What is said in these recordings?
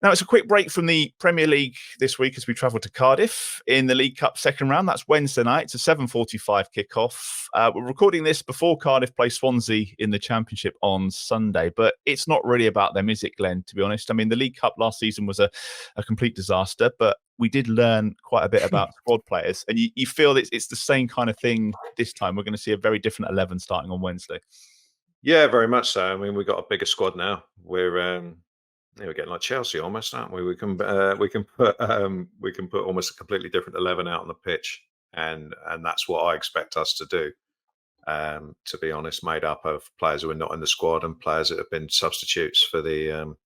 Now, it's a quick break from the Premier League this week as we travel to Cardiff in the League Cup second round. That's Wednesday night. It's a 7:45 kickoff. We're recording this before Cardiff play Swansea in the Championship on Sunday, but it's not really about them, is it, Glenn, to be honest? I mean, the League Cup last season was a complete disaster, but we did learn quite a bit about squad players, and you feel that it's the same kind of thing this time. We're going to see a very different 11 starting on Wednesday. Yeah, very much so. I mean, we've got a bigger squad now. We're getting like Chelsea almost, aren't we? We can put almost a completely different 11 out on the pitch, and that's what I expect us to do. To be honest, made up of players who are not in the squad and players that have been substitutes for the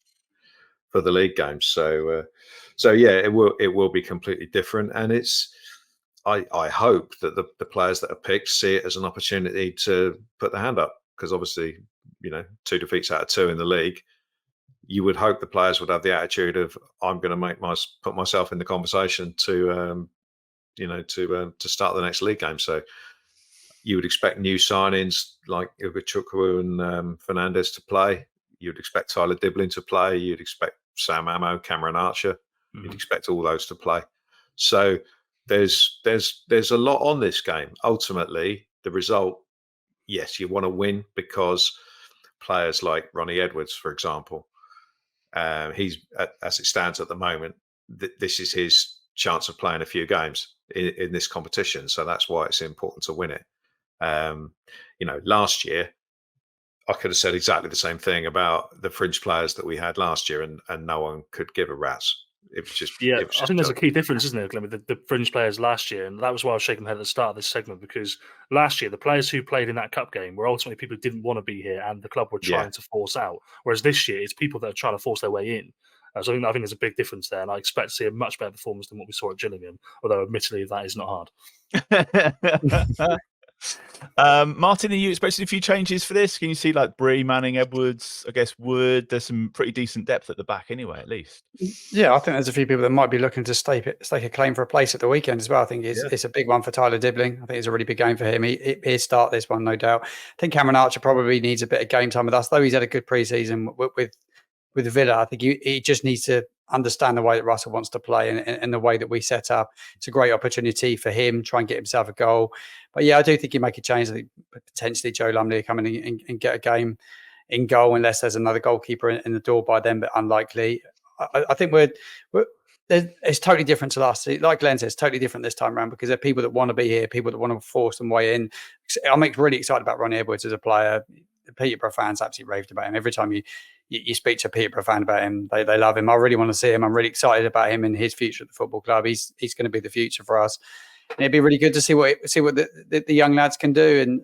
league games. So yeah, it will be completely different, and I hope that the players that are picked see it as an opportunity to put their hand up, because obviously, 2 defeats out of 2 in the league. You would hope the players would have the attitude of, I'm going to put myself in the conversation to start the next league game. So you would expect new signings like Chukwu and Fernandez to play. You'd expect Tyler Dibling to play. You'd expect Sam Ammo, Cameron Archer. Mm-hmm. You'd expect all those to play. So there's a lot on this game. Ultimately, the result, yes, you want to win because players like Ronnie Edwards, for example, he's as it stands at the moment, this is his chance of playing a few games in this competition. So that's why it's important to win it. Last year, I could have said exactly the same thing about the fringe players that we had last year, and no one could give a rat's. It was just, I think there's a key difference, isn't there, Glenn, with the fringe players last year, and that was why I was shaking my head at the start of this segment, because last year the players who played in that cup game were ultimately people who didn't want to be here and the club were trying to force out, whereas this year it's people that are trying to force their way in. So I think there's a big difference there, and I expect to see a much better performance than what we saw at Gillingham, although admittedly that is not hard. Martin, are you expecting a few changes for this? Can you see like Bree, Manning, Edwards, I guess Wood? There's some pretty decent depth at the back anyway, at least. Yeah, I think there's a few people that might be looking to stake a claim for a place at the weekend as well. I think it's a big one for Tyler Dibling. I think it's a really big game for him. He'll start this one, no doubt. I think Cameron Archer probably needs a bit of game time with us, though he's had a good pre-season with Villa. I think he just needs to understand the way that Russell wants to play and the way that we set up. It's a great opportunity for him, try and get himself a goal. But yeah, I do think he make a change. I think potentially Joe Lumley come in and get a game in goal, unless there's another goalkeeper in the door by then, but unlikely. I think it's totally different to last season. Like Glenn says, it's totally different this time around because there are people that want to be here, people that want to force them way in. I'm really excited about Ronnie Edwards as a player. The Peterborough fans absolutely raved about him. Every time you speak to a Peterborough fan about him, they love him. I really want to see him. I'm really excited about him and his future at the football club. He's going to be the future for us. And it'd be really good to see what the young lads can do. And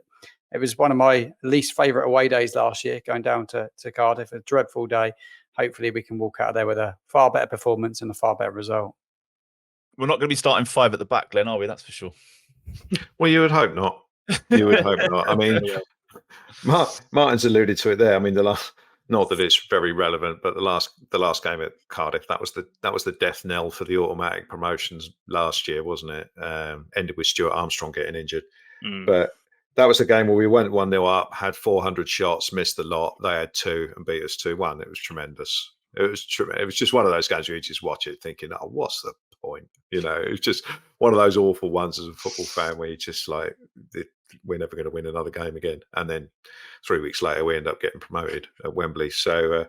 it was one of my least favourite away days last year, going down to Cardiff, a dreadful day. Hopefully we can walk out there with a far better performance and a far better result. We're not going to be starting 5 at the back, Glenn, are we? That's for sure. Well, you would hope not. You would hope not. I mean, Martin's alluded to it there. I mean, not that it's very relevant, but the last game at Cardiff, that was the death knell for the automatic promotions last year, wasn't it? Ended with Stuart Armstrong getting injured. But that was a game where we went 1-0 up, had 400 shots, missed the lot. They had 2 and beat us 2-1. It was tremendous. It was just one of those games where you just watch it thinking, oh, what's the point? It was just one of those awful ones as a football fan where you just like, we're never going to win another game again. And then 3 weeks later, we end up getting promoted at Wembley. So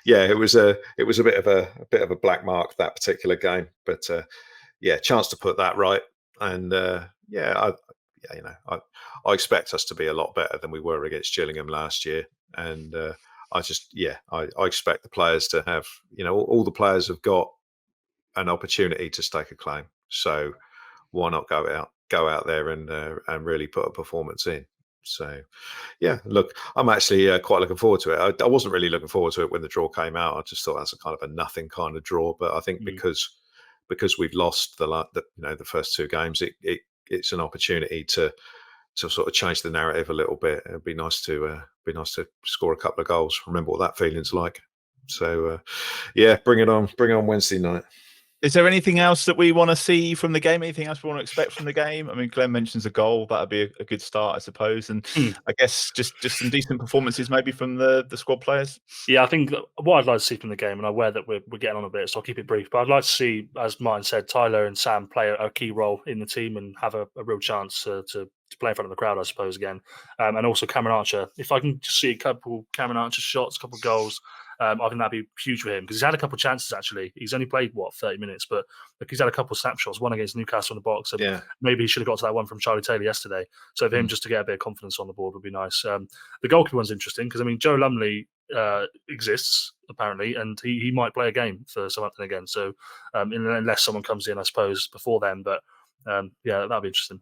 it was a bit of a black mark, that particular game. But chance to put that right. And I expect us to be a lot better than we were against Gillingham last year. And I expect the players to have, all the players have got an opportunity to stake a claim. So why not go out there and really put a performance in? So, yeah, look, I'm actually quite looking forward to it. I wasn't really looking forward to it when the draw came out. I just thought that's a kind of a nothing kind of draw. But I think because we've lost the first 2 games, it's an opportunity to sort of change the narrative a little bit. It'd be nice to score a couple of goals. Remember what that feeling's like. So, bring it on Wednesday night. Is there anything else that we want to see from the game? Anything else we want to expect from the game? I mean, Glenn mentions a goal. That'd be a good start, I suppose. And I guess just some decent performances maybe from the squad players. Yeah, I think what I'd like to see from the game, and I'm aware that we're getting on a bit, so I'll keep it brief, but I'd like to see, as Martin said, Tyler and Sam play a key role in the team and have a real chance to play in front of the crowd, I suppose, again. And also Cameron Archer. If I can just see a couple Cameron Archer shots, a couple of goals, I think that'd be huge for him because he's had a couple of chances, actually. He's only played, 30 minutes, but he's had a couple of snapshots, one against Newcastle in the box. And maybe he should have got to that one from Charlie Taylor yesterday. So for him just to get a bit of confidence on the board would be nice. The goalkeeper one's interesting because, I mean, Joe Lumley exists, apparently, and he might play a game for Southampton again. So unless someone comes in, I suppose, before then. But yeah, that'd be interesting.